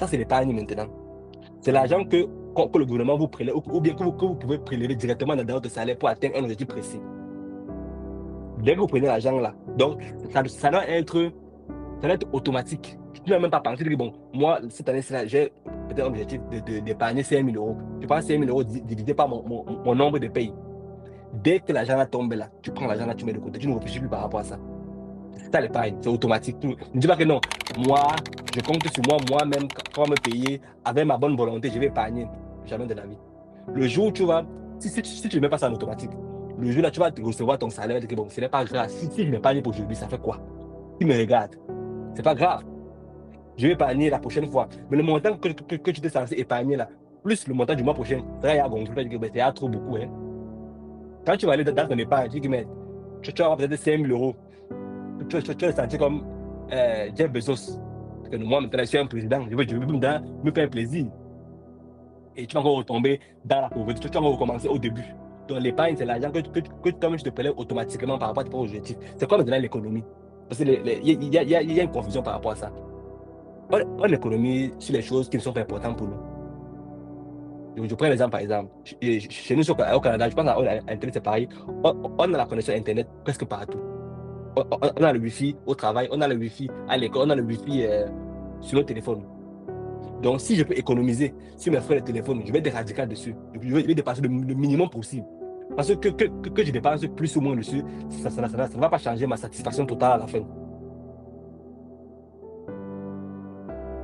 Ça, c'est l'épargne maintenant. C'est l'argent que le gouvernement vous prélève ou bien que vous pouvez prélever directement dans votre salaire pour atteindre un objectif précis. Dès que vous prenez l'argent là, donc ça doit être automatique. Tu n'as même pas pensé que bon, moi, cette année, j'ai peut-être un objectif d'épargner 5 000 euros. Je prends 5 000 euros divisé par mon nombre de pays. Dès que l'argent là tombe là, tu prends l'argent là, tu mets de côté. Tu ne réfléchis plus par rapport à ça. C'est ça l'épargne, c'est automatique. Ne dis pas que non, moi, je compte sur moi-même, quand on me payer, avec ma bonne volonté, je vais épargner. Jamais de la vie. Le jour où tu vas, si tu ne mets pas ça en automatique, le jour là, tu vas recevoir ton salaire, tu vas te dire que bon, ce n'est pas grave. Si je n'épargne pour aujourd'hui, ça fait quoi? Tu me regardes. C'est pas grave. Je vais épargner la prochaine fois. Mais le montant que tu étais censé épargner là, plus le montant du mois prochain, ça va y avoir gonflé, tu vas dire que c'est trop beaucoup. Hein. Quand tu vas aller dans ton épargne, tu dis que mais, tu vas avoir peut-être 5 000 euros. Tu vas te sentir comme Jeff Bezos. Parce que moi, maintenant, je suis un président. Je veux me faire plaisir. Et tu vas encore retomber dans la pauvreté. Tu vas encore recommencer au début. Donc, l'épargne, c'est l'argent que toi-même, je te prélèves automatiquement par rapport à tes objectifs. C'est comme maintenant l'économie. Parce qu'il y a une confusion par rapport à ça. On économise sur les choses qui ne sont pas importantes pour nous. Je prends l'exemple par exemple. Chez nous au Canada, je pense à Internet, c'est pareil. On a la connexion Internet presque partout. On a le Wi-Fi au travail, on a le Wi-Fi à l'école, on a le Wi-Fi sur nos téléphones. Donc, si je peux économiser sur mes frais de téléphone, je vais être radical dessus. Je vais dépasser le minimum possible. Parce que je dépense plus ou moins dessus, ça ne va pas changer ma satisfaction totale à la fin.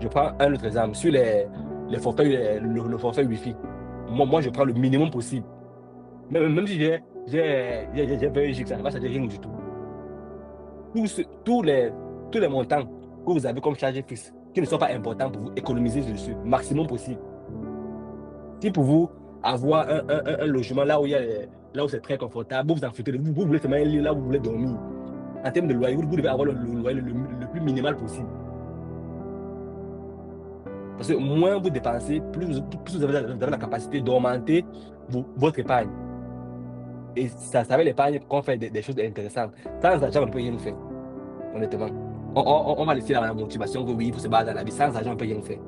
Je prends un autre exemple. Sur les forfaits, le forfait Wi-Fi, moi, je prends le minimum possible. Même si j'ai 20 gigs, ça ne va changer rien du tout. Tous les montants que vous avez comme charge fixe, qui ne sont pas importants pour vous, économiser dessus, maximum possible. Si pour vous, avoir un logement là où, là où c'est très confortable, vous en foutez, vous voulez seulement un lit là où vous voulez dormir. En termes de loyer, vous devez avoir le loyer le plus minimal possible. Parce que moins vous dépensez, plus vous avez la capacité d'augmenter votre épargne. Et ça avec l'épargne qu'on fait des choses intéressantes. Sans argent, on ne peut rien faire, honnêtement. On va laisser la motivation que oui, il faut se battre dans la vie. Sans argent, on ne peut rien faire.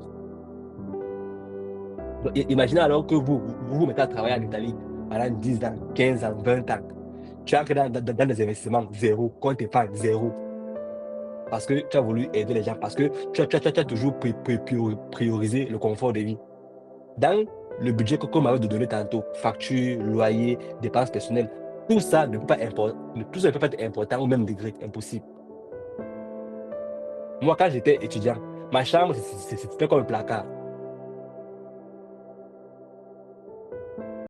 Donc, imaginez alors que vous mettez à travailler en Italie pendant 10 ans, 15 ans, 20 ans. Tu entres dans des investissements, zéro, compte épargne, zéro. Parce que tu as voulu aider les gens, parce que tu as toujours priorisé le confort de vie. Dans le budget que m'avait donné tantôt, facture, loyer, dépenses personnelles, tout ça ne peut pas être important au même degré, impossible. Moi, quand j'étais étudiant, ma chambre, c'était comme un placard.